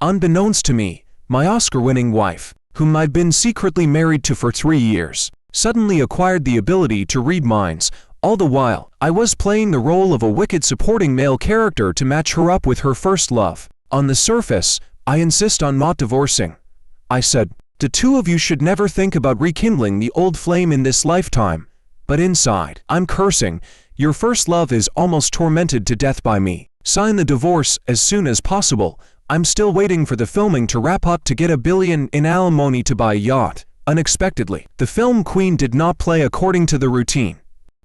Unbeknownst to me, my Oscar-winning wife, whom I'd been secretly married to for 3 years, suddenly acquired the ability to read minds. All the while, I was playing the role of a wicked supporting male character to match her up with her first love. On the surface, I insist on not divorcing. I said, the two of you should never think about rekindling the old flame in this lifetime. But inside, I'm cursing. Your first love is almost tormented to death by me. Sign the divorce as soon as possible. I'm still waiting for the filming to wrap up to get $1 billion in alimony to buy a yacht. Unexpectedly, the film queen did not play according to the routine.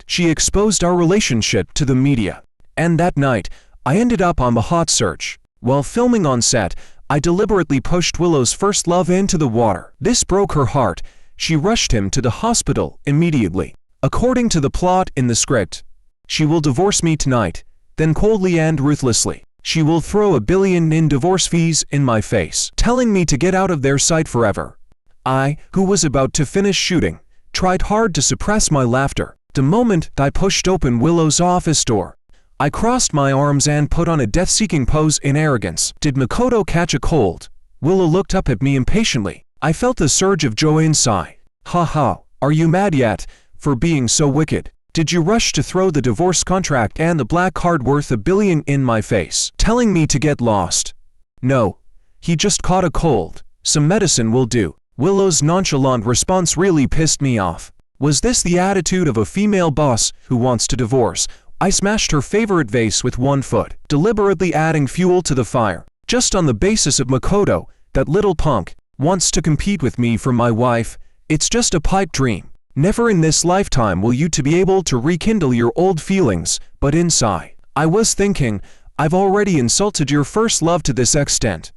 She exposed our relationship to the media. And that night, I ended up on the hot search. While filming on set, I deliberately pushed Willow's first love into the water. This broke her heart. She rushed him to the hospital immediately. According to the plot in the script, she will divorce me tonight, then coldly and ruthlessly, she will throw $1 billion in divorce fees in my face, telling me to get out of their sight forever. I, who was about to finish shooting, tried hard to suppress my laughter. The moment I pushed open Willow's office door, I crossed my arms and put on a death-seeking pose in arrogance. Did Makoto catch a cold? Willow looked up at me impatiently. I felt a surge of joy inside. Ha ha, are you mad yet? For being so wicked? Did you rush to throw the divorce contract and the black card worth $1 billion in my face, telling me to get lost? No. He just caught a cold. Some medicine will do. Willow's nonchalant response really pissed me off. Was this the attitude of a female boss who wants to divorce? I smashed her favorite vase with one foot, deliberately adding fuel to the fire, just on the basis of Makoto, that little punk, wants to compete with me for my wife. It's just a pipe dream. Never in this lifetime will you to be able to rekindle your old feelings, but inside, I was thinking, I've already insulted your first love to this extent.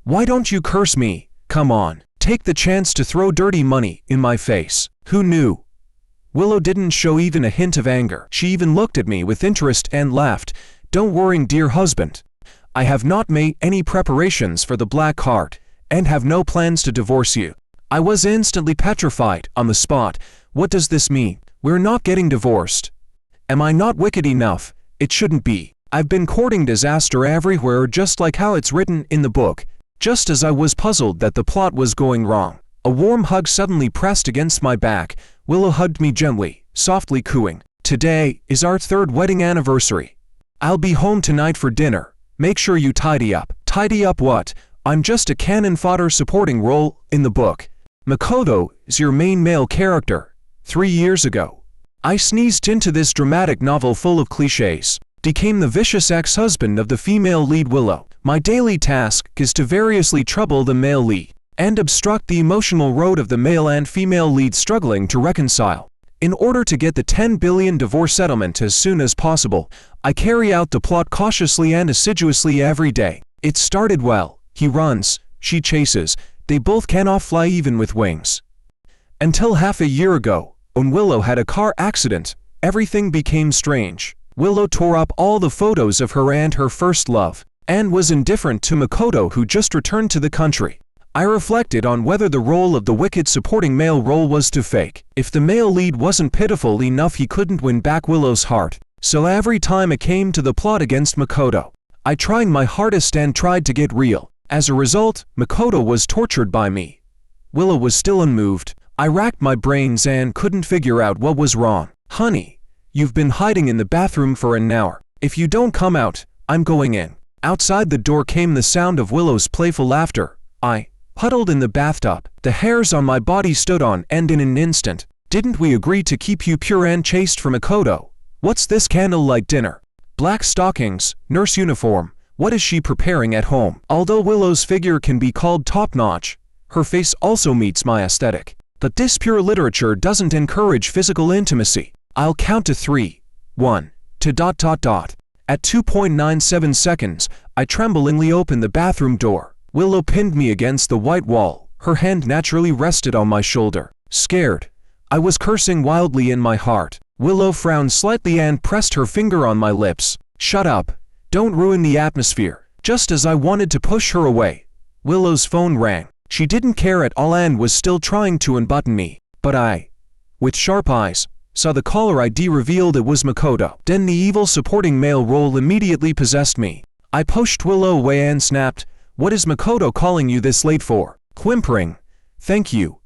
Why don't you curse me? Come on, take the chance to throw dirty money in my face. Who knew? Willow didn't show even a hint of anger. She even looked at me with interest and laughed. Don't worry, dear husband. I have not made any preparations for the black card, and have no plans to divorce you. I was instantly petrified on the spot. What does this mean? We're not getting divorced. Am I not wicked enough? It shouldn't be. I've been courting disaster everywhere, just like how it's written in the book. Just as I was puzzled that the plot was going wrong, a warm hug suddenly pressed against my back. Willow hugged me gently, softly cooing. Today is our 3rd wedding anniversary. I'll be home tonight for dinner. Make sure you tidy up. Tidy up what? I'm just a cannon fodder supporting role in the book. Makoto is your main male character. 3 years ago, I sneezed into this dramatic novel full of cliches, became the vicious ex-husband of the female lead Willow. My daily task is to variously trouble the male lead, and obstruct the emotional road of the male and female leads struggling to reconcile. In order to get the $10 billion divorce settlement as soon as possible, I carry out the plot cautiously and assiduously every day. It started well. He runs, she chases, they both cannot fly even with wings. Until half a year ago, when Willow had a car accident, everything became strange. Willow tore up all the photos of her and her first love, and was indifferent to Makoto, who just returned to the country. I reflected on whether the role of the wicked supporting male role was too fake. If the male lead wasn't pitiful enough, he couldn't win back Willow's heart. So every time it came to the plot against Makoto, I tried my hardest and tried to get real. As a result, Makoto was tortured by me. Willow was still unmoved. I racked my brains and couldn't figure out what was wrong. Honey, you've been hiding in the bathroom for an hour. If you don't come out, I'm going in. Outside the door came the sound of Willow's playful laughter. I huddled in the bathtub. The hairs on my body stood on end in an instant. Didn't we agree to keep you pure and chaste for Makoto? What's this candlelight dinner? Black stockings, nurse uniform. What is she preparing at home? Although Willow's figure can be called top-notch, her face also meets my aesthetic. But this pure literature doesn't encourage physical intimacy. I'll count to 3. 1, 2. At 2.97 seconds, I tremblingly opened the bathroom door. Willow pinned me against the white wall. Her hand naturally rested on my shoulder. Scared, I was cursing wildly in my heart. Willow frowned slightly and pressed her finger on my lips. Shut up. Don't ruin the atmosphere. Just as I wanted to push her away, Willow's phone rang. She didn't care at all and was still trying to unbutton me. But I, with sharp eyes, saw the caller ID revealed it was Makoto. Then the evil supporting male role immediately possessed me. I pushed Willow away and snapped, What is Makoto calling you this late for? Whimpering. Thank you,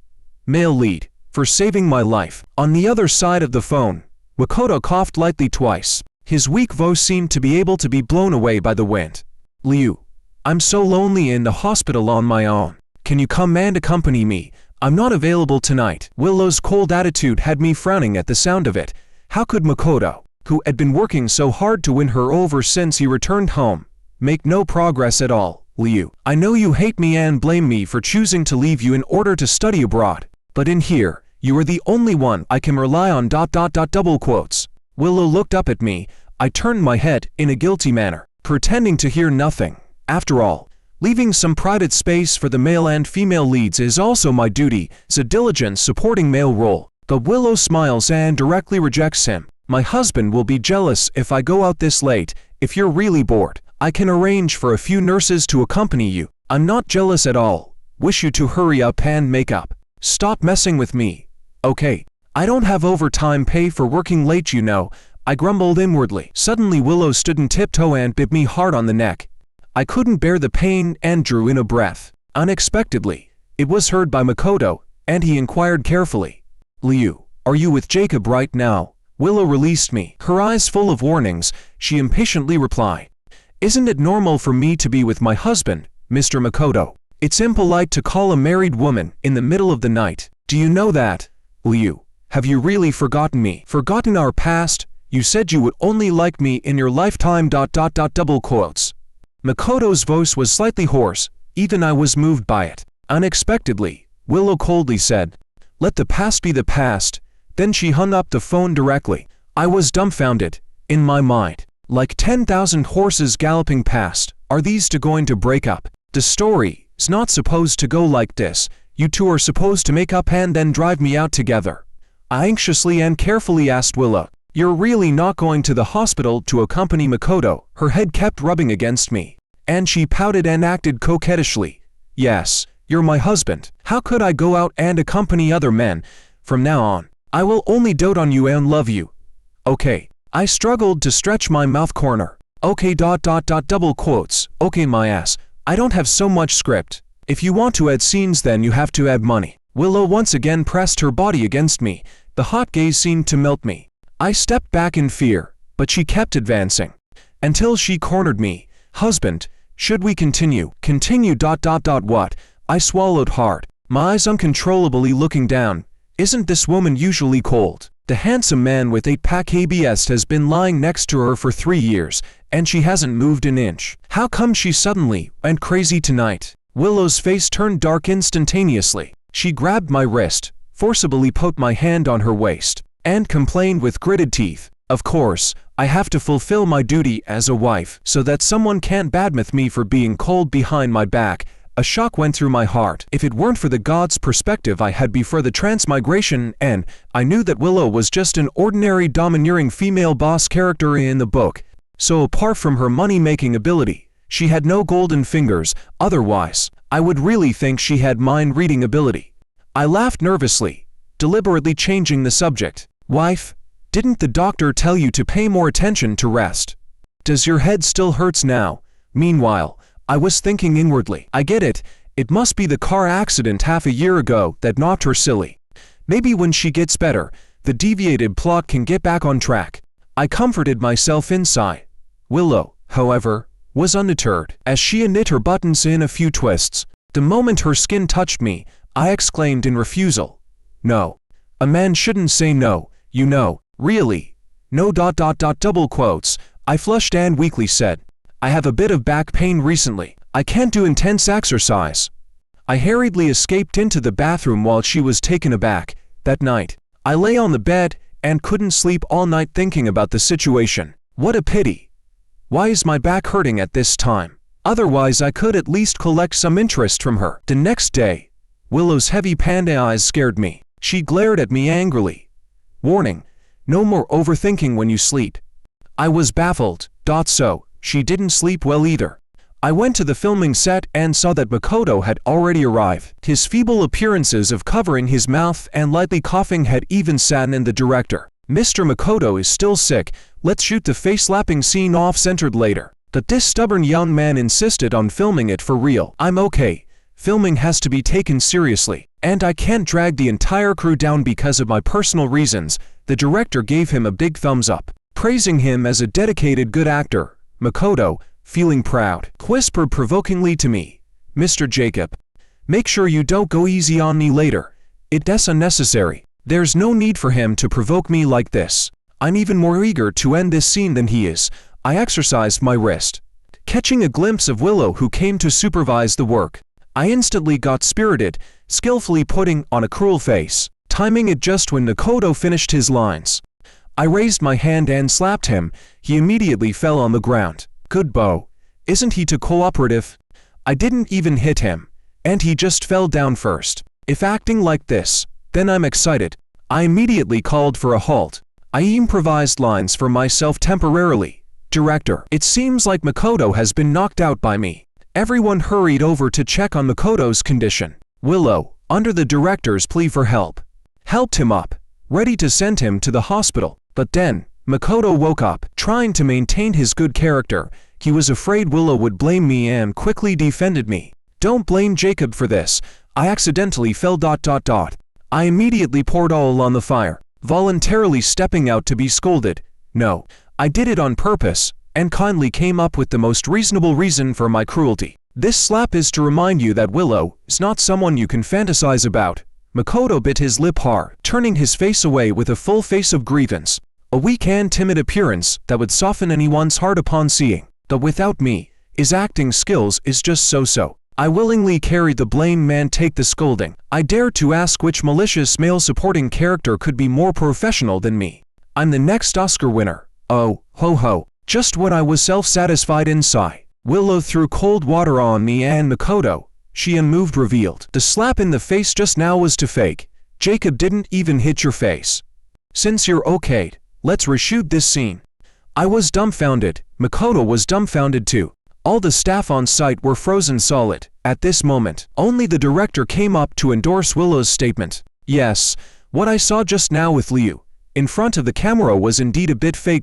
male lead, for saving my life. On the other side of the phone, Makoto coughed lightly twice. His weak voice seemed to be able to be blown away by the wind. Liu, I'm so lonely in the hospital on my own. Can you come and accompany me? I'm not available tonight. Willow's cold attitude had me frowning at the sound of it. How could Makoto, who had been working so hard to win her over since he returned home, make no progress at all? Liu, I know you hate me and blame me for choosing to leave you in order to study abroad, but in here, you are the only one I can rely on. Double quotes. Willow looked up at me. I turned my head in a guilty manner, pretending to hear nothing. After all, leaving some private space for the male and female leads is also my duty. It's a diligent supporting male role. But Willow smiles and directly rejects him. My husband will be jealous if I go out this late. If you're really bored, I can arrange for a few nurses to accompany you. I'm not jealous at all. Wish you to hurry up and make up. Stop messing with me. Okay, I don't have overtime pay for working late, you know. I grumbled inwardly. Suddenly Willow stood in tiptoe and bit me hard on the neck. I couldn't bear the pain and drew in a breath. Unexpectedly, it was heard by Makoto, and he inquired carefully. Liu, are you with Jacob right now? Willow released me. Her eyes full of warnings, she impatiently replied. Isn't it normal for me to be with my husband, Mr. Makoto? It's impolite to call a married woman in the middle of the night. Do you know that? Liu, have you really forgotten me? Forgotten our past? You said you would only like me in your lifetime. Double quotes. Makoto's voice was slightly hoarse. Even I was moved by it. Unexpectedly, Willow coldly said, let the past be the past. Then she hung up the phone directly. I was dumbfounded. In my mind, like 10,000 horses galloping past, are these two going to break up? The story is not supposed to go like this. You two are supposed to make up and then drive me out together. I anxiously and carefully asked Willow, you're really not going to the hospital to accompany Makoto? Her head kept rubbing against me, and she pouted and acted coquettishly. Yes, you're my husband. How could I go out and accompany other men? From now on, I will only dote on you and love you. Okay. I struggled to stretch my mouth corner. Okay. Double quotes. Okay, my ass. I don't have so much script. If you want to add scenes, then you have to add money. Willow once again pressed her body against me. The hot gaze seemed to melt me. I stepped back in fear, but she kept advancing. Until she cornered me. Husband, should we continue? Continue. What? I swallowed hard, my eyes uncontrollably looking down. Isn't this woman usually cold? The handsome man with 8-pack abs has been lying next to her for 3 years, and she hasn't moved an inch. How come she suddenly went crazy tonight? Willow's face turned dark instantaneously. She grabbed my wrist, forcibly put my hand on her waist, and complained with gritted teeth. Of course, I have to fulfill my duty as a wife so that someone can't badmouth me for being cold behind my back. A shock went through my heart. If it weren't for the god's perspective I had before the transmigration, and I knew that Willow was just an ordinary domineering female boss character in the book. So apart from her money-making ability, she had no golden fingers. Otherwise, I would really think she had mind-reading ability. I laughed nervously, deliberately changing the subject. Wife, didn't the doctor tell you to pay more attention to rest? Does your head still hurts now? Meanwhile, I was thinking inwardly. I get it. It must be the car accident half a year ago that knocked her silly. Maybe when she gets better, the deviated plot can get back on track. I comforted myself inside. Willow, however, was undeterred. As she knit her buttons in a few twists, the moment her skin touched me, I exclaimed in refusal. No. A man shouldn't say no, you know. Really? No. Double quotes. I flushed and weakly said, I have a bit of back pain recently. I can't do intense exercise. I hurriedly escaped into the bathroom while she was taken aback. That night, I lay on the bed and couldn't sleep all night thinking about the situation. What a pity. Why is my back hurting at this time? Otherwise I could at least collect some interest from her. The next day, Willow's heavy panda eyes scared me. She glared at me angrily. Warning, no more overthinking when you sleep. I was baffled. So, she didn't sleep well either. I went to the filming set and saw that Makoto had already arrived. His feeble appearances of covering his mouth and lightly coughing had even saddened the director. Mr. Makoto is still sick. Let's shoot the face-slapping scene off-centered later. But this stubborn young man insisted on filming it for real. I'm okay. Filming has to be taken seriously, and I can't drag the entire crew down because of my personal reasons. The director gave him a big thumbs up, praising him as a dedicated good actor. Makoto, feeling proud, whispered provokingly to me, "Mr. Jacob, make sure you don't go easy on me later. It's unnecessary. There's no need for him to provoke me like this. I'm even more eager to end this scene than he is." I exercised my wrist, catching a glimpse of Willow, who came to supervise the work. I instantly got spirited, skillfully putting on a cruel face, timing it just when Makoto finished his lines. I raised my hand and slapped him. He immediately fell on the ground. Good bow. Isn't he too cooperative? I didn't even hit him, and he just fell down first. If acting like this, then I'm excited. I immediately called for a halt. I improvised lines for myself temporarily. "Director, it seems like Makoto has been knocked out by me." Everyone hurried over to check on Makoto's condition. Willow, under the director's plea for help, helped him up, ready to send him to the hospital. But then, Makoto woke up, trying to maintain his good character. He was afraid Willow would blame me and quickly defended me. "Don't blame Jacob for this. I accidentally fell ... I immediately poured oil on the fire, voluntarily stepping out to be scolded. No, I did it on purpose, and kindly came up with the most reasonable reason for my cruelty. This slap is to remind you that Willow is not someone you can fantasize about." Makoto bit his lip hard, turning his face away with a full face of grievance, a weak and timid appearance that would soften anyone's heart upon seeing. But without me, his acting skills is just so-so. I willingly carried the blame and take the scolding. I dared to ask which malicious male supporting character could be more professional than me. I'm the next Oscar winner. Oh, ho ho. Just when I was self-satisfied inside, Willow threw cold water on me and Makoto, she unmoved, revealed, "The slap in the face just now was too fake. Jacob didn't even hit your face. Since you're okayed, let's reshoot this scene." I was dumbfounded. Makoto was dumbfounded too. All the staff on site were frozen solid. At this moment, only the director came up to endorse Willow's statement. "Yes, what I saw just now with Liu in front of the camera was indeed a bit fake ...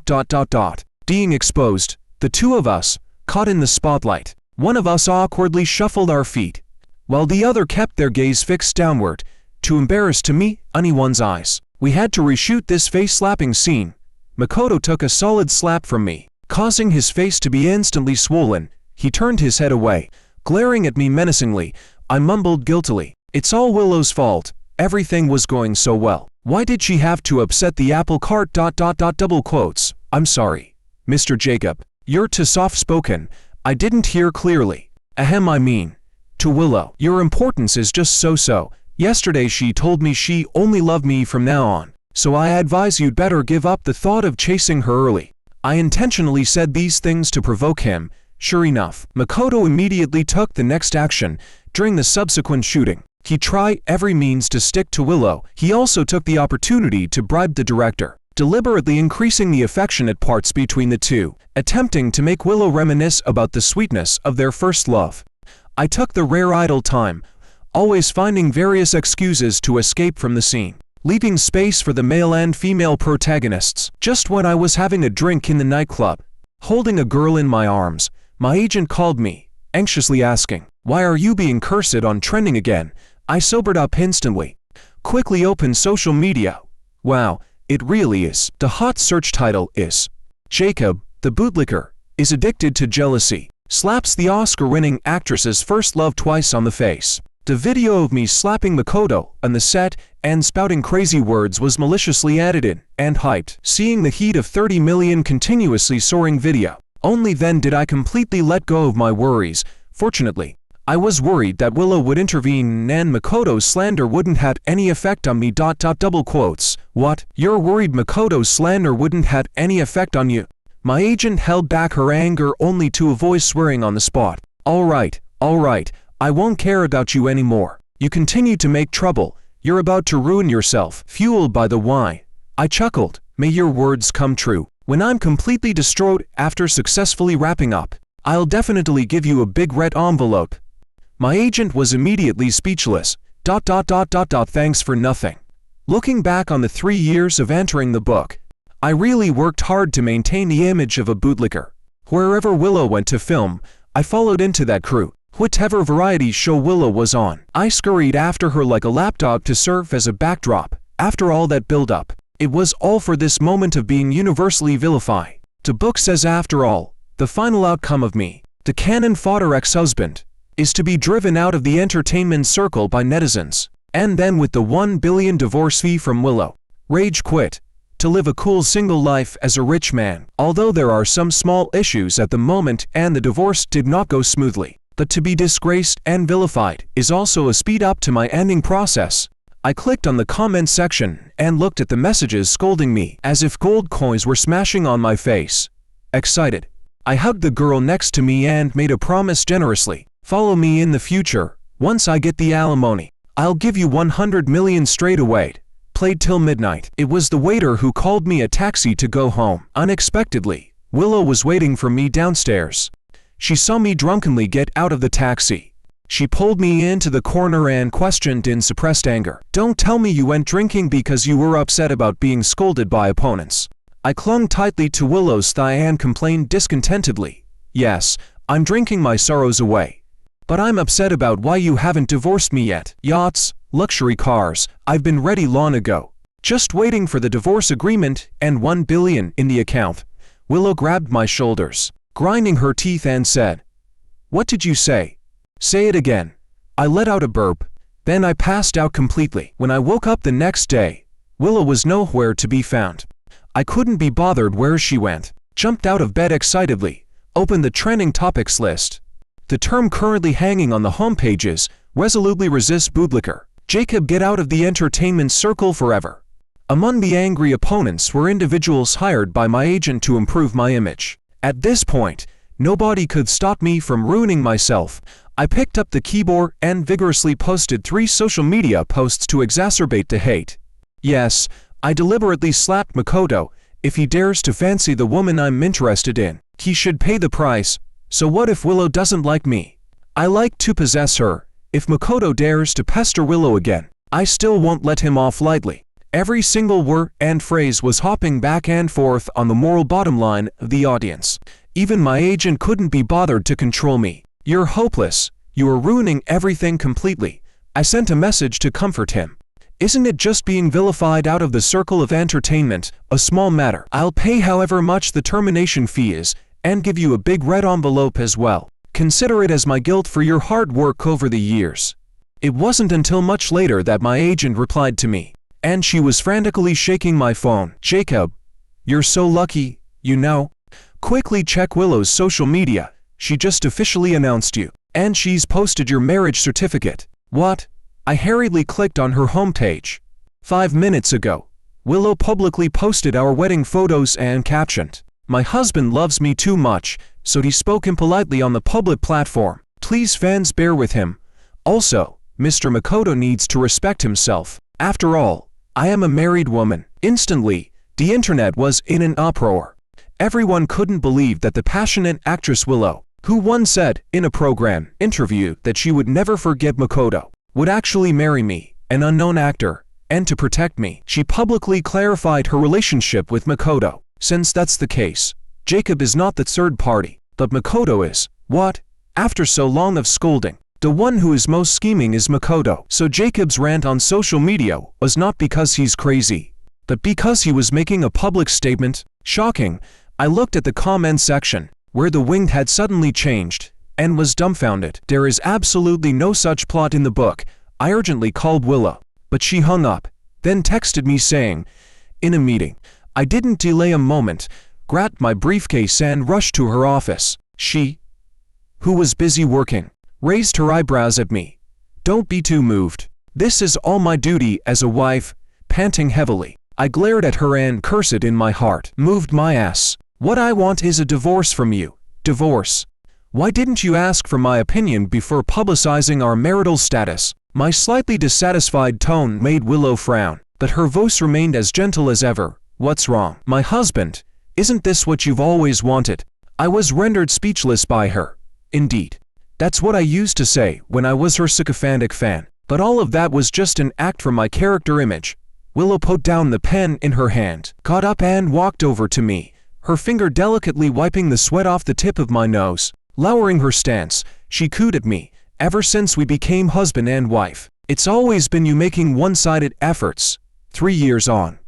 Being exposed, the two of us, caught in the spotlight. One of us awkwardly shuffled our feet, while the other kept their gaze fixed downward, too embarrassed to meet anyone's eyes. We had to reshoot this face-slapping scene. Makoto took a solid slap from me, causing his face to be instantly swollen. He turned his head away, glaring at me menacingly. I mumbled guiltily, "It's all Willow's fault. Everything was going so well. Why did she have to upset the apple cart ... double quotes. I'm sorry, Mr. Jacob. You're too soft-spoken. I didn't hear clearly. Ahem, I mean, to Willow. Your importance is just so-so. Yesterday she told me she only loved me from now on, so I advise you'd better give up the thought of chasing her early." I intentionally said these things to provoke him. Sure enough, Makoto immediately took the next action. During the subsequent shooting, he tried every means to stick to Willow. He also took the opportunity to bribe the director, deliberately increasing the affectionate parts between the two, attempting to make Willow reminisce about the sweetness of their first love. I took the rare idle time, always finding various excuses to escape from the scene, leaving space for the male and female protagonists. Just when I was having a drink in the nightclub, holding a girl in my arms, my agent called me, anxiously asking, "Why are you being cursed on trending again?" I sobered up instantly, quickly opened social media. Wow, it really is. The hot search title is, "Jacob, the bootlicker, is addicted to jealousy, slaps the Oscar-winning actress's first love twice on the face." The video of me slapping Makoto on the set and spouting crazy words was maliciously edited and hyped, seeing the heat of 30 million continuously soaring video. Only then did I completely let go of my worries. Fortunately, I was worried that Willow would intervene and Makoto's slander wouldn't have any effect on me. Double quotes. What? You're worried Makoto's slander wouldn't have any effect on you? My agent held back her anger only to avoid swearing on the spot. All right, I won't care about you anymore. You continue to make trouble. You're about to ruin yourself. Fueled by the why, I chuckled. May your words come true. When I'm completely distraught after successfully wrapping up, I'll definitely give you a big red envelope. My agent was immediately speechless. Thanks for nothing. Looking back on the 3 years of entering the book, I really worked hard to maintain the image of a bootlicker Wherever Willow went to film, I followed into that crew. Whatever variety show Willow was on, I scurried after her like a lapdog to serve as a backdrop. After all that build-up, it was all for this moment of being universally vilified. The book says, after all, the final outcome of me, the cannon fodder ex-husband, is to be driven out of the entertainment circle by netizens, and then with the $1 billion divorce fee from Willow, rage quit, to live a cool single life as a rich man. Although there are some small issues at the moment and the divorce did not go smoothly, but to be disgraced and vilified is also a speed up to my ending process. I clicked on the comment section and looked at the messages scolding me as if gold coins were smashing on my face. Excited, I hugged the girl next to me and made a promise generously. Follow me in the future. Once I get the alimony, I'll give you 100 million straight away. Played till midnight. It was the waiter who called me a taxi to go home. Unexpectedly, Willow was waiting for me downstairs. She saw me drunkenly get out of the taxi. She pulled me into the corner and questioned in suppressed anger. Don't tell me you went drinking because you were upset about being scolded by opponents. I clung tightly to Willow's thigh and complained discontentedly. Yes, I'm drinking my sorrows away. But I'm upset about why you haven't divorced me yet. Yachts, luxury cars, I've been ready long ago. Just waiting for the divorce agreement and $1 billion in the account. Willow grabbed my shoulders, grinding her teeth, and said, "What did you say? Say it again." I let out a burp, then I passed out completely. When I woke up the next day, Willow was nowhere to be found. I couldn't be bothered where she went. Jumped out of bed excitedly, opened the trending topics list. The term currently hanging on the homepage is, resolutely resist bootlicker. Jacob get out of the entertainment circle forever. Among the angry opponents were individuals hired by my agent to improve my image. At this point, nobody could stop me from ruining myself. I picked up the keyboard and vigorously posted 3 social media posts to exacerbate the hate. Yes, I deliberately slapped Makoto. If he dares to fancy the woman I'm interested in, he should pay the price. So what if Willow doesn't like me? I like to possess her. If Makoto dares to pester Willow again, I still won't let him off lightly. Every single word and phrase was hopping back and forth on the moral bottom line of the audience. Even my agent couldn't be bothered to control me. You're hopeless. You are ruining everything completely. I sent a message to comfort him. Isn't it just being vilified out of the circle of entertainment, a small matter? I'll pay however much the termination fee is, and give you a big red envelope as well. Consider it as my guilt for your hard work over the years. It wasn't until much later that my agent replied to me, and she was frantically shaking my phone. Jacob, you're so lucky, you know. Quickly check Willow's social media. She just officially announced you, and she's posted your marriage certificate. What? I hurriedly clicked on her homepage. 5 minutes ago, Willow publicly posted our wedding photos and captioned, "My husband loves me too much," so he spoke impolitely on the public platform. Please fans bear with him. Also, Mr. Makoto needs to respect himself. After all, I am a married woman. Instantly, the internet was in an uproar. Everyone couldn't believe that the passionate actress Willow, who once said in a program interview that she would never forget Makoto, would actually marry me, an unknown actor, and to protect me, she publicly clarified her relationship with Makoto. Since that's the case, Jacob is not the third party, but Makoto is. What? After so long of scolding, the one who is most scheming is Makoto. So Jacob's rant on social media was not because he's crazy, but because he was making a public statement. Shocking. I looked at the comment section, where the wind had suddenly changed, and was dumbfounded. There is absolutely no such plot in the book. I urgently called Willow, but she hung up, then texted me saying, "In a meeting." I didn't delay a moment, grabbed my briefcase and rushed to her office. She, who was busy working, raised her eyebrows at me. "Don't be too moved. This is all my duty as a wife." Panting heavily, I glared at her and cursed in my heart. "Moved my ass. What I want is a divorce from you. Divorce. Why didn't you ask for my opinion before publicizing our marital status?" My slightly dissatisfied tone made Willow frown, but her voice remained as gentle as ever. "What's wrong?" "My husband. Isn't this what you've always wanted?" I was rendered speechless by her. Indeed, that's what I used to say when I was her sycophantic fan. But all of that was just an act for my character image. Willow put down the pen in her hand, got up and walked over to me, her finger delicately wiping the sweat off the tip of my nose. Lowering her stance, she cooed at me. Ever since we became husband and wife, it's always been you making one-sided efforts. 3 years on.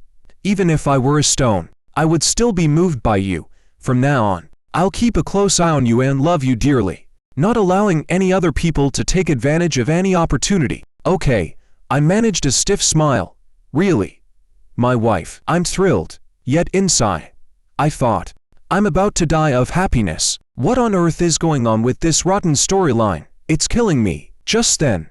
Even if I were a stone, I would still be moved by you. From now on, I'll keep a close eye on you and love you dearly, not allowing any other people to take advantage of any opportunity. Okay, I managed a stiff smile. Really? My wife. I'm thrilled, yet inside, I thought, I'm about to die of happiness. What on earth is going on with this rotten storyline? It's killing me. Just then,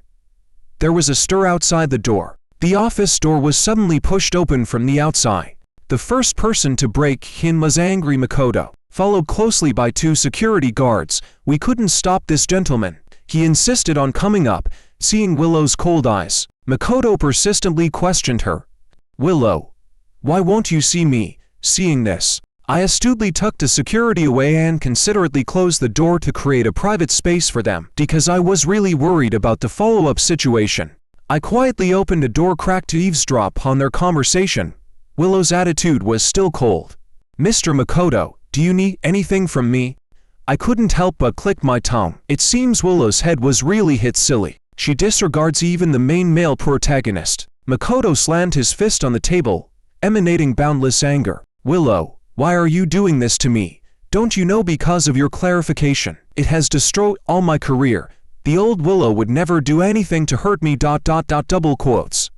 there was a stir outside the door. The office door was suddenly pushed open from the outside. The first person to break in was angry Makoto, followed closely by 2 security guards. We couldn't stop this gentleman. He insisted on coming up. Seeing Willow's cold eyes, Makoto persistently questioned her. Willow, why won't you see me? Seeing this, I astutely tucked the security away and considerately closed the door to create a private space for them, because I was really worried about the follow-up situation. I quietly opened a door crack to eavesdrop on their conversation. Willow's attitude was still cold. Mr. Makoto, do you need anything from me? I couldn't help but click my tongue. It seems Willow's head was really hit silly. She disregards even the main male protagonist. Makoto slammed his fist on the table, emanating boundless anger. Willow, why are you doing this to me? Don't you know because of your clarification, it has destroyed all my career. The old Willow would never do anything to hurt me. Double quotes.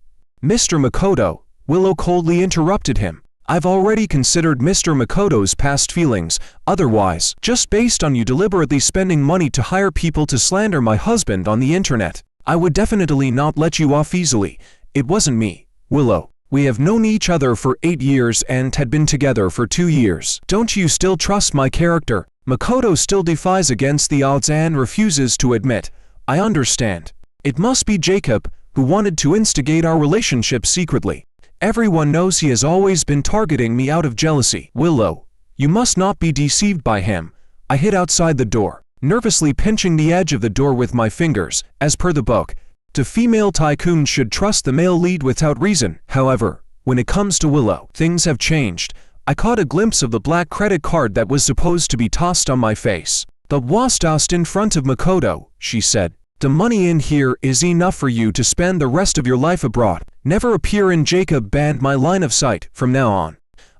Mr. Makoto, Willow coldly interrupted him. I've already considered Mr. Makoto's past feelings. Otherwise, just based on you deliberately spending money to hire people to slander my husband on the internet, I would definitely not let you off easily. It wasn't me, Willow. We have known each other for 8 years and had been together for 2 years. Don't you still trust my character? Makoto still defies against the odds and refuses to admit. I understand. It must be Jacob, who wanted to instigate our relationship secretly. Everyone knows he has always been targeting me out of jealousy. Willow, you must not be deceived by him. I hid outside the door, nervously pinching the edge of the door with my fingers. As per the book, the female tycoon should trust the male lead without reason. However, when it comes to Willow, things have changed. I caught a glimpse of the black credit card that was supposed to be tossed on my face. The was tossed in front of Makoto, she said. The money in here is enough for you to spend the rest of your life abroad. Never appear in. Jacob banned my line of sight from now on.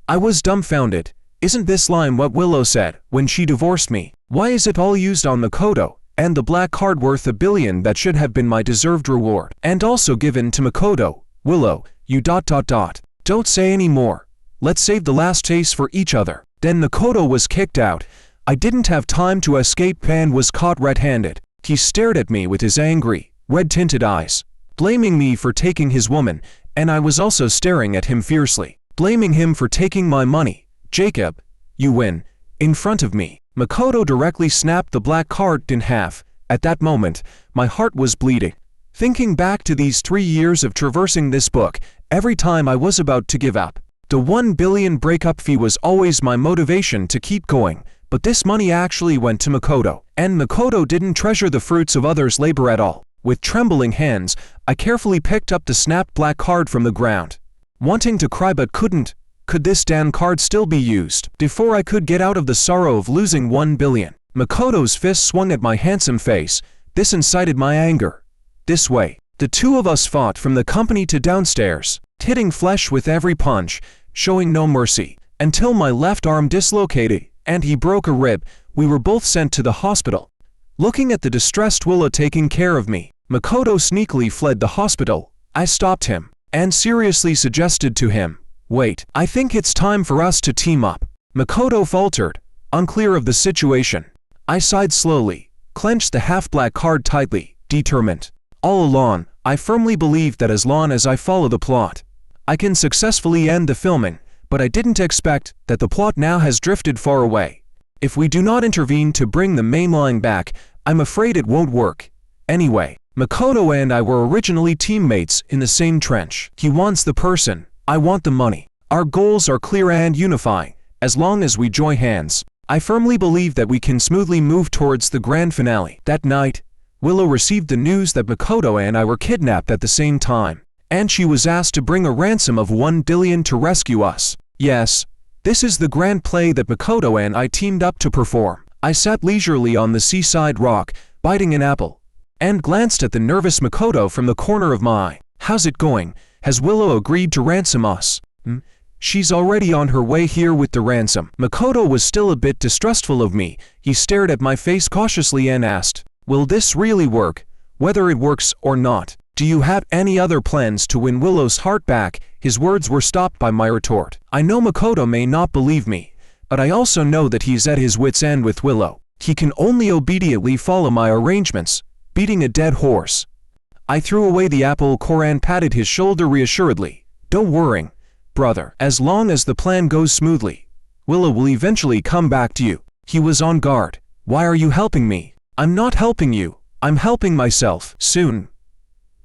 I was dumbfounded. Isn't this line what Willow said when she divorced me? Why is it all used on Makoto, and the black card worth $1 billion that should have been my deserved reward, and also given to Makoto? Willow, you ... Don't say any more. Let's save the last taste for each other. Then Makoto was kicked out. I didn't have time to escape and was caught red-handed. He stared at me with his angry, red-tinted eyes, blaming me for taking his woman, and I was also staring at him fiercely, blaming him for taking my money. Jacob, you win. In front of me, Makoto directly snapped the black card in half. At that moment, my heart was bleeding. Thinking back to these 3 years of traversing this book, every time I was about to give up, the $1 billion breakup fee was always my motivation to keep going. But this money actually went to Makoto, and Makoto didn't treasure the fruits of others' labor at all. With trembling hands, I carefully picked up the snapped black card from the ground, wanting to cry but couldn't. Could this damn card still be used? Before I could get out of the sorrow of losing $1 billion, Makoto's fist swung at my handsome face. This incited my anger. This way, the two of us fought from the company to downstairs, hitting flesh with every punch, showing no mercy, until my left arm dislocated and he broke a rib. We were both sent to the hospital. Looking at the distressed Willow taking care of me, Makoto sneakily fled the hospital. I stopped him and seriously suggested to him, wait, I think it's time for us to team up. Makoto faltered, unclear of the situation. I sighed slowly, clenched the half-black card tightly, determined. All along, I firmly believed that as long as I follow the plot, I can successfully end the filming. But I didn't expect that the plot now has drifted far away. If we do not intervene to bring the main line back, I'm afraid it won't work. Anyway, Makoto and I were originally teammates in the same trench. He wants the person, I want the money. Our goals are clear and unifying. As long as we join hands, I firmly believe that we can smoothly move towards the grand finale. That night, Willow received the news that Makoto and I were kidnapped at the same time, and she was asked to bring a ransom of $1 billion to rescue us. Yes, This is the grand play that Makoto and I teamed up to perform. I sat leisurely on the seaside rock, biting an apple, and glanced at the nervous Makoto from the corner of my eye. How's it going? Has Willow agreed to ransom us? She's already on her way here with the ransom. Makoto was still a bit distrustful of me. He stared at my face cautiously and asked, will this really work? Whether it works or not, do you have any other plans to win Willow's heart back? His words were stopped by my retort. I know Makoto may not believe me, but I also know that he's at his wit's end with Willow. He can only obediently follow my arrangements, beating a dead horse. I threw away the apple core and patted his shoulder reassuredly. Don't worry, brother. As long as the plan goes smoothly, Willow will eventually come back to you. He was on guard. Why are you helping me? I'm not helping you. I'm helping myself. Soon,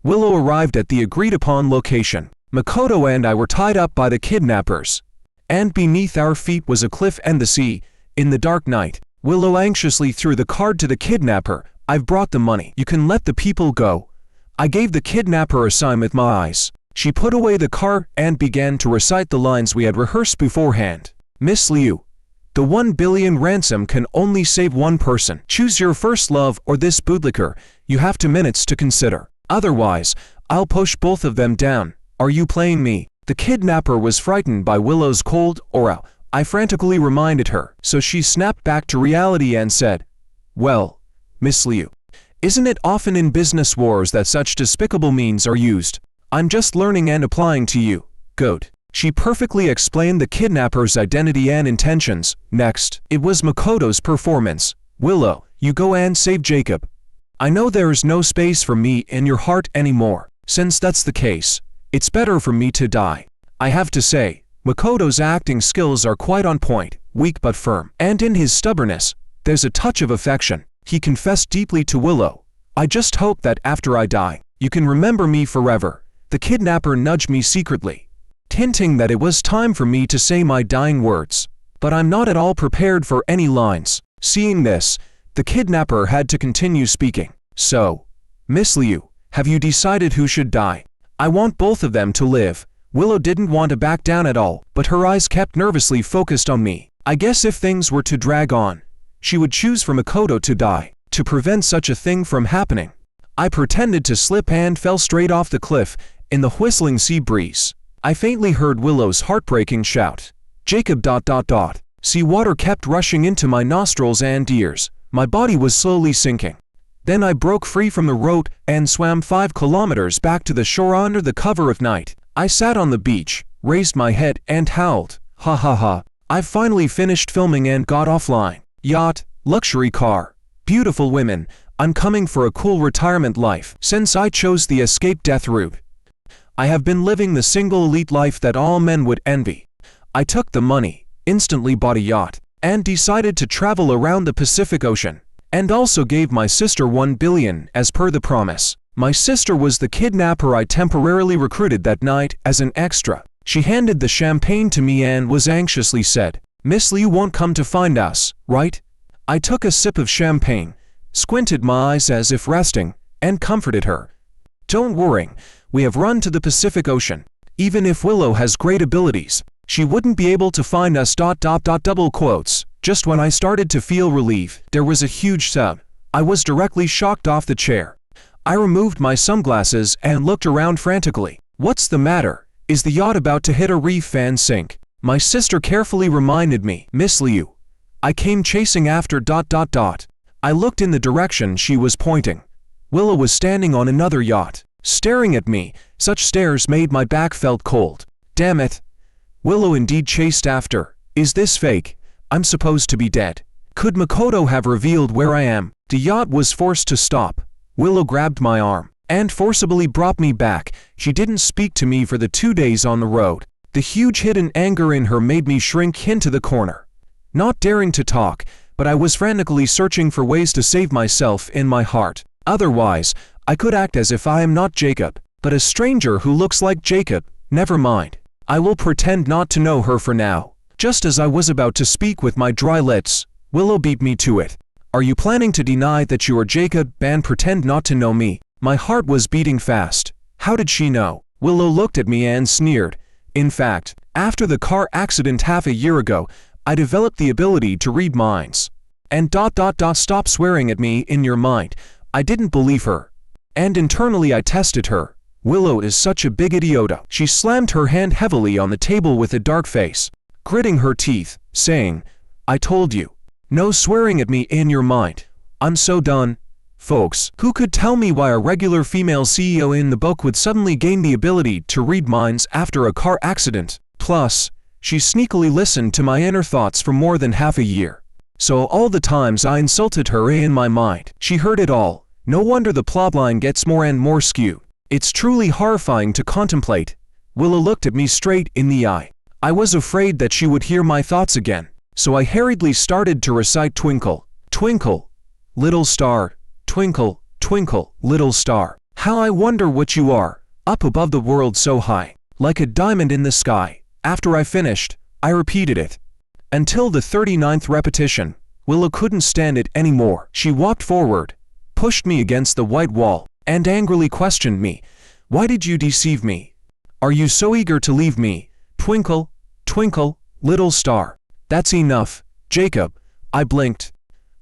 Willow arrived at the agreed-upon location. Makoto and I were tied up by the kidnappers, and beneath our feet was a cliff and the sea. In the dark night, Willow anxiously threw the card to the kidnapper. I've brought the money. You can let the people go. I gave the kidnapper a sign with my eyes. She put away the card and began to recite the lines we had rehearsed beforehand. Miss Liu, the 1 billion ransom can only save one person. Choose your first love or this bootlicker. You have 2 minutes to consider. Otherwise, I'll push both of them down. Are you playing me? The kidnapper was frightened by Willow's cold aura. I frantically reminded her, so she snapped back to reality and said, well, Miss Liu, isn't it often in business wars that such despicable means are used? I'm just learning and applying to you. Good. She perfectly explained the kidnapper's identity and intentions. Next, it was Makoto's performance. Willow, you go and save Jacob. I know there's no space for me in your heart anymore. Since that's the case, it's better for me to die. I have to say, Makoto's acting skills are quite on point, weak but firm. And in his stubbornness, there's a touch of affection. He confessed deeply to Willow. I just hope that after I die, you can remember me forever. The kidnapper nudged me secretly, hinting that it was time for me to say my dying words. But I'm not at all prepared for any lines. Seeing this, the kidnapper had to continue speaking. So, Miss Liu, have you decided who should die? I want both of them to live. Willow didn't want to back down at all, but her eyes kept nervously focused on me. I guess if things were to drag on, she would choose for Makoto to die. To prevent such a thing from happening, I pretended to slip and fell straight off the cliff. In the whistling sea breeze, I faintly heard Willow's heartbreaking shout. Jacob ... Sea water kept rushing into my nostrils and ears. My body was slowly sinking. Then I broke free from the rope and swam 5 kilometers back to the shore under the cover of night. I sat on the beach, raised my head and howled. Ha ha ha. I've finally finished filming and got offline. Yacht, luxury car, beautiful women. I'm coming for a cool retirement life. Since I chose the escape death route, I have been living the single elite life that all men would envy. I took the money, instantly bought a yacht, and decided to travel around the Pacific Ocean, and also gave my sister 1 billion as per the promise. My sister was the kidnapper I temporarily recruited that night as an extra. She handed the champagne to me and was anxiously said, Miss Liu won't come to find us, right? I took a sip of champagne, squinted my eyes as if resting, and comforted her. Don't worry, we have run to the Pacific Ocean. Even if Willow has great abilities, she wouldn't be able to find us ... double quotes. Just when I started to feel relief, there was a huge thud. I was directly shocked off the chair. I removed my sunglasses and looked around frantically. What's the matter? Is the yacht about to hit a reef and sink? My sister carefully reminded me. Miss Liu, I came chasing after ... I looked in the direction she was pointing. Willow was standing on another yacht, staring at me. Such stares made my back felt cold. Damn it. Willow indeed chased after. Is this fake? I'm supposed to be dead. Could Makoto have revealed where I am? The yacht was forced to stop. Willow grabbed my arm and forcibly brought me back. She didn't speak to me for the 2 days on the road. The huge hidden anger in her made me shrink into the corner, not daring to talk, but I was frantically searching for ways to save myself in my heart. Otherwise, I could act as if I am not Jacob, but a stranger who looks like Jacob. Never mind. I will pretend not to know her for now. Just as I was about to speak with my dry lips, Willow beat me to it. Are you planning to deny that you are Jacob and pretend not to know me? My heart was beating fast. How did she know? Willow looked at me and sneered. In fact, after the car accident half a year ago, I developed the ability to read minds. And stop swearing at me in your mind. I didn't believe her. And internally I tested her. Willow is such a big idiota. She slammed her hand heavily on the table with a dark face, gritting her teeth, saying, I told you. No swearing at me in your mind. I'm so done. Folks, who could tell me why a regular female CEO in the book would suddenly gain the ability to read minds after a car accident? Plus, she sneakily listened to my inner thoughts for more than half a year. So all the times I insulted her in my mind, she heard it all. No wonder the plotline gets more and more skewed. It's truly horrifying to contemplate. Willow looked at me straight in the eye. I was afraid that she would hear my thoughts again, so I hurriedly started to recite Twinkle, twinkle, little star, twinkle, twinkle, little star. How I wonder what you are, up above the world so high, like a diamond in the sky. After I finished, I repeated it. Until the 39th repetition, Willow couldn't stand it anymore. She walked forward, pushed me against the white wall, and angrily questioned me. Why did you deceive me? Are you so eager to leave me? Twinkle, twinkle, little star. That's enough, Jacob. I blinked,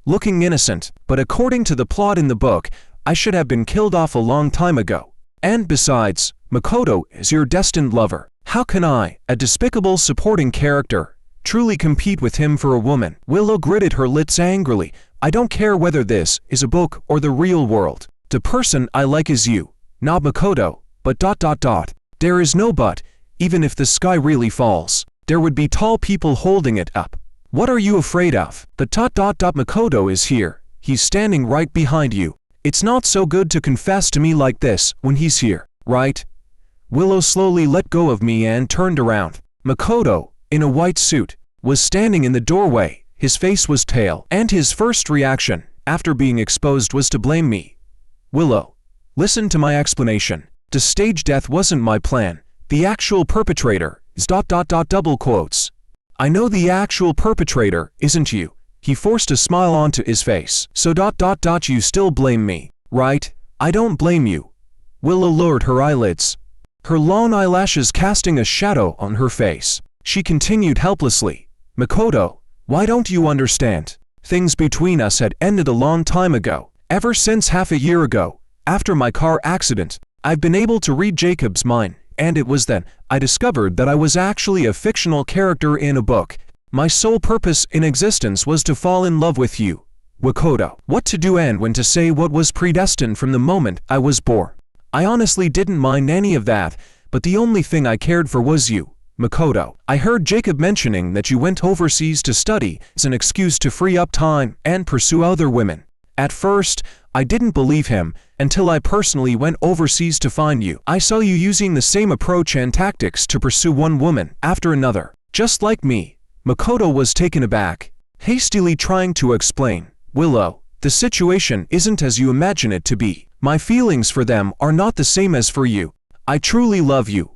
looking innocent, but according to the plot in the book, I should have been killed off a long time ago. And besides, Makoto is your destined lover. How can I, a despicable supporting character, truly compete with him for a woman? Willow gritted her lips angrily. I don't care whether this is a book or the real world. The person I like is you, not Makoto, but ... There is no but. Even if the sky really falls, there would be tall people holding it up. What are you afraid of? The ... Makoto is here. He's standing right behind you. It's not so good to confess to me like this when he's here, right? Willow slowly let go of me and turned around. Makoto, in a white suit, was standing in the doorway. His face was pale, and his first reaction, after being exposed, was to blame me. Willow, listen to my explanation. The stage death wasn't my plan. The actual perpetrator is ... double quotes. I know the actual perpetrator isn't you. He forced a smile onto his face. So ... you still blame me, right? I don't blame you. Willow lowered her eyelids, her long eyelashes casting a shadow on her face. She continued helplessly. Makoto, why don't you understand? Things between us had ended a long time ago. Ever since half a year ago, after my car accident, I've been able to read Jacob's mind, and it was then I discovered that I was actually a fictional character in a book. My sole purpose in existence was to fall in love with you, Makoto. What to do and when to say what was predestined from the moment I was born. I honestly didn't mind any of that, but the only thing I cared for was you, Makoto. I heard Jacob mentioning that you went overseas to study as an excuse to free up time and pursue other women. At first, I didn't believe him until I personally went overseas to find you. I saw you using the same approach and tactics to pursue one woman after another, just like me. Makoto was taken aback, hastily trying to explain. Willow, the situation isn't as you imagine it to be. My feelings for them are not the same as for you. I truly love you.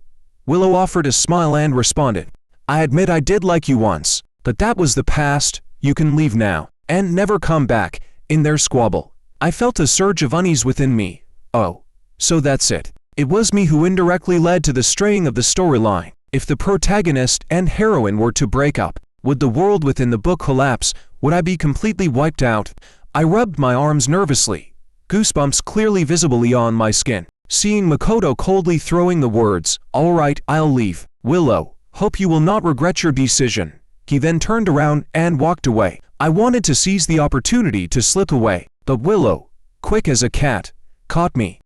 Willow offered a smile and responded. I admit I did like you once, but that was the past. You can leave now and never come back. In their squabble, I felt a surge of unease within me. Oh, so that's it. It was me who indirectly led to the straying of the storyline. If the protagonist and heroine were to break up, would the world within the book collapse? Would I be completely wiped out? I rubbed my arms nervously, goosebumps clearly visibly on my skin, seeing Makoto coldly throwing the words, "All right, I'll leave. Willow, hope you will not regret your decision." He then turned around and walked away. I wanted to seize the opportunity to slip away, but Willow, quick as a cat, caught me.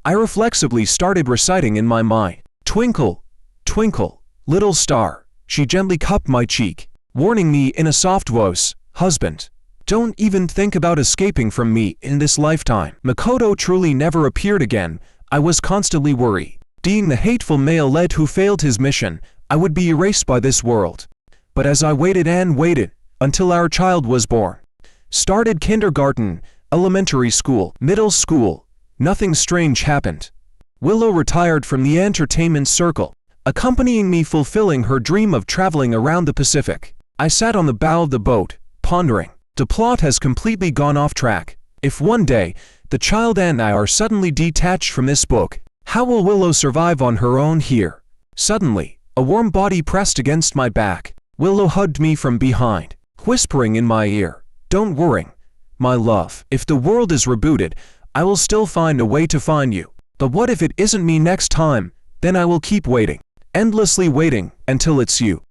I reflexively started reciting in my mind, "Twinkle, twinkle, little star." She gently cupped my cheek, warning me in a soft voice, "Husband, don't even think about escaping from me in this lifetime." Makoto truly never appeared again. I was constantly worried. Being the hateful male lead who failed his mission, I would be erased by this world. But as I waited and waited, until our child was born, started kindergarten, elementary school, middle school, nothing strange happened. Willow retired from the entertainment circle, accompanying me, fulfilling her dream of traveling around the Pacific. I sat on the bow of the boat, pondering. The plot has completely gone off track. If one day, the child and I are suddenly detached from this book, how will Willow survive on her own here? Suddenly, A warm body pressed against my back. Willow hugged me from behind, whispering in my ear, "Don't worry, my love. If the world is rebooted, I will still find a way to find you. But what if it isn't me next time? Then I will keep waiting, endlessly waiting, until it's you."